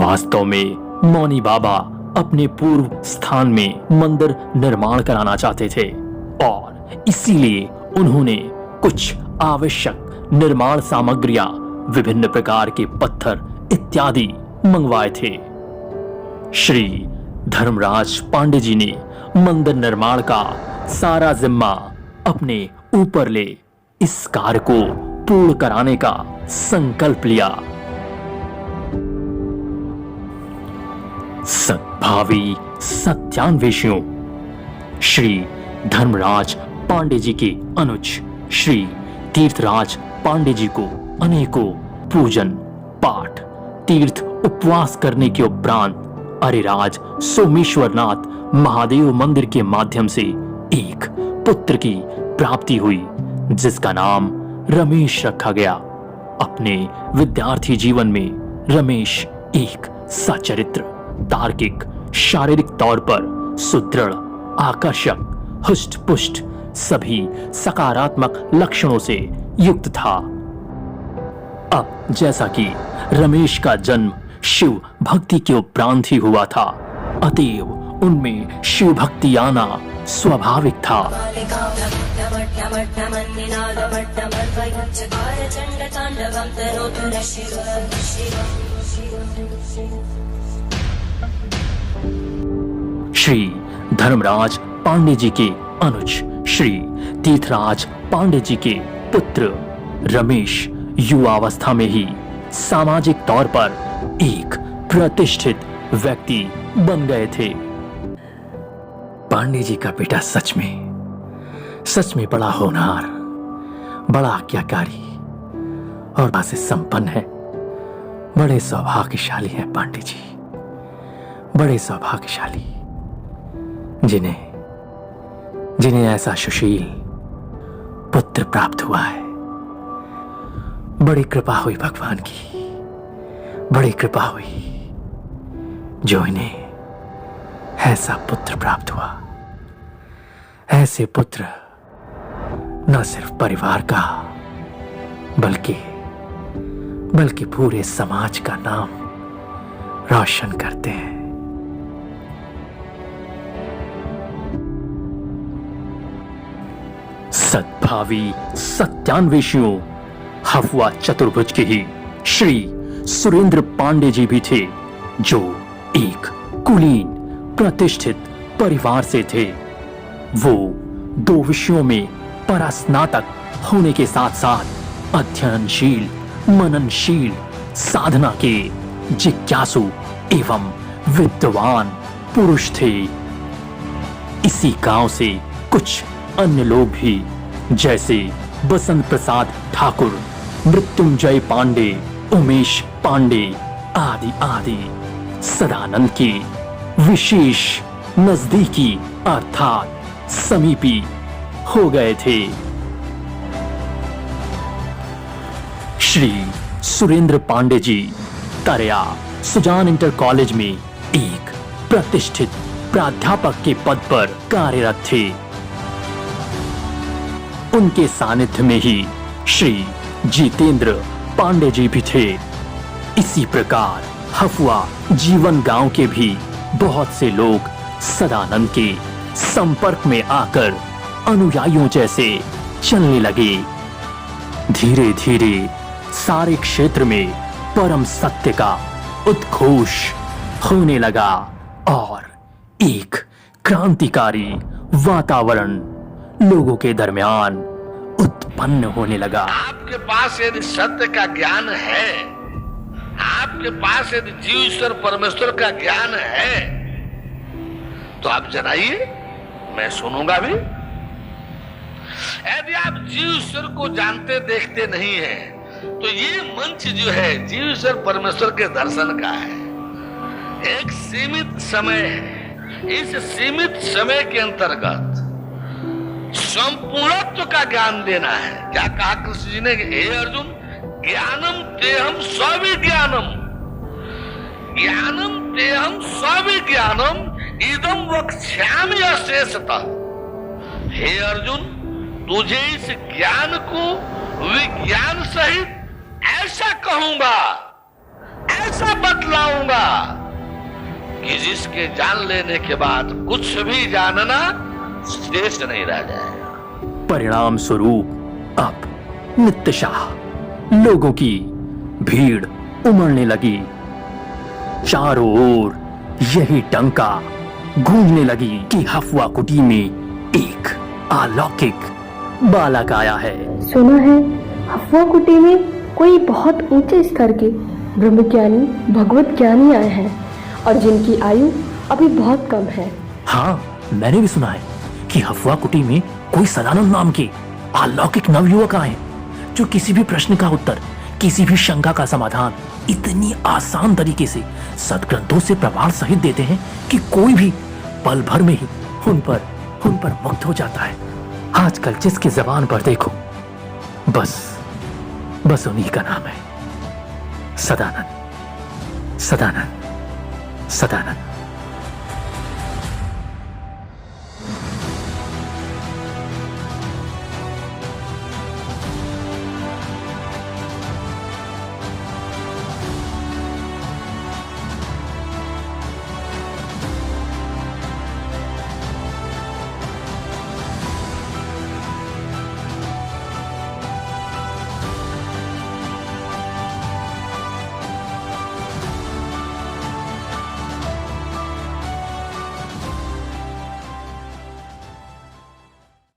वास्तव में मौनी बाबा अपने पूर्व स्थान में मंदिर निर्माण कराना चाहते थे और इसीलिए उन्होंने कुछ आवश्यक निर्माण सामग्रियां, विभिन्न प्रकार के पत्थर इत्यादि मंगवाए थे। श्री धर्मराज पांडे जी ने मंदिर निर्माण का सारा जिम्मा अपने ऊपर ले इस कार्य को पूर्ण कराने का संकल्प लिया। सद्भावी सत्यान्वेषियों, श्री धर्मराज पांडे जी के अनुज श्री तीर्थराज पांडे जी को अनेकों पूजन पाठ तीर्थ उपवास करने के उपरांत अरिराज सोमेश्वरनाथ महादेव मंदिर के माध्यम से एक पुत्र की प्राप्ति हुई, जिसका नाम रमेश रखा गया। अपने विद्यार्थी जीवन में रमेश एक सचरित्र, तार्किक, शारीरिक तौर पर सुदृढ़, आकर्षक, हुष्ट पुष्ट सभी सकारात्मक लक्षणों से युक्त था। अब जैसा कि रमेश का जन्म शिव भक्ति के उपरांत ही हुआ था, अतएव उनमें शिव भक्ति आना स्वाभाविक था। श्री धर्मराज पांडे जी के अनुज श्री तीर्थराज पांडे जी के पुत्र रमेश युवावस्था में ही सामाजिक तौर पर एक प्रतिष्ठित व्यक्ति बन गए थे। पांडे जी का बेटा सच में बड़ा होनहार, बड़ा आज्ञाकारी और से संपन्न है। बड़े सौभाग्यशाली हैं पांडे जी, बड़े सौभाग्यशाली, जिन्हें ऐसा सुशील पुत्र प्राप्त हुआ है। बड़ी कृपा हुई भगवान की, बड़ी कृपा हुई जो इन्हें ऐसा पुत्र प्राप्त हुआ। ऐसे पुत्र न सिर्फ परिवार का बल्कि पूरे समाज का नाम रोशन करते हैं। सद्भावी सत्यान्वेषियों, हफुआ चतुर्भुज के ही श्री सुरेंद्र पांडे जी भी थे, जो एक कुलीन प्रतिष्ठित परिवार से थे। वो 2 विषयों में परास्नातक होने के साथ साथ अध्ययनशील, मननशील, साधना के जिज्ञासु एवं विद्वान पुरुष थे। इसी गांव से कुछ अन्य लोग भी, जैसे बसंत प्रसाद ठाकुर, मृत्युंजय पांडे, उमेश पांडे आदि आदि सदानंद की विशेष नजदीकी अर्थात समीपी हो गए थे। श्री सुरेंद्र पांडे जी तरया सुजान इंटर कॉलेज में एक प्रतिष्ठित प्राध्यापक के पद पर कार्यरत थे। उनके सानिध्य में ही श्री जितेंद्र पांडे जी भी थे। इसी प्रकार हफुआ जीवन गांव के भी बहुत से लोग सदानंद के संपर्क में आकर अनुयायियों जैसे चलने लगे। धीरे धीरे सारे क्षेत्र में परम सत्य का उद्घोष होने लगा और एक क्रांतिकारी वातावरण लोगों के दरमियान उत्पन्न होने लगा। आपके पास यदि सत्य का ज्ञान है, आपके पास यदि जीव ईश्वर परमेश्वर का ज्ञान है, तो आप जनाइए, मैं सुनूंगा भी। यदि आप जीव ईश्वर को जानते देखते नहीं हैं, तो ये मंच जो है जीव ईश्वर परमेश्वर के दर्शन का है। एक सीमित समय है, इस सीमित समय के अंतर्गत संपूर्णत्व का ज्ञान देना है। क्या कहा कृष्ण जी ने, हे अर्जुन, ज्ञानम तेहम स्विज्ञानम, ज्ञानम तेहम स्विज्ञानम इदम वक्ष्यामि अशेषतः। हे अर्जुन, तुझे इस ज्ञान को विज्ञान सहित ऐसा कहूंगा, ऐसा बतलाऊंगा कि जिसके जान लेने के बाद कुछ भी जानना शेष नहीं रह जाएगा। परिणाम स्वरूप अब नित्यशाह लोगों की भीड़ उमड़ने लगी। चारों ओर यही टंका गूंजने लगी कि हफवा कुटी में एक अलौकिक बालक आया है। सुना है हफवा कुटी में कोई बहुत ऊंचे स्तर के ब्रह्मज्ञानी भगवत ज्ञानी आए हैं और जिनकी आयु अभी बहुत कम है। हाँ, मैंने भी सुना है कि हफवा कुटी में कोई सदानंद नाम के अलौकिक नवयुवक आए जो किसी भी प्रश्न का उत्तर, किसी भी शंका का समाधान इतनी आसान तरीके से सदग्रंथों से प्रमाण सहित देते हैं कि कोई भी पल भर में ही उन पर मुग्ध हो जाता है। आजकल जिसकी जबान पर देखो बस उन्हीं का नाम है सदानंद, सदानंद, सदानंद।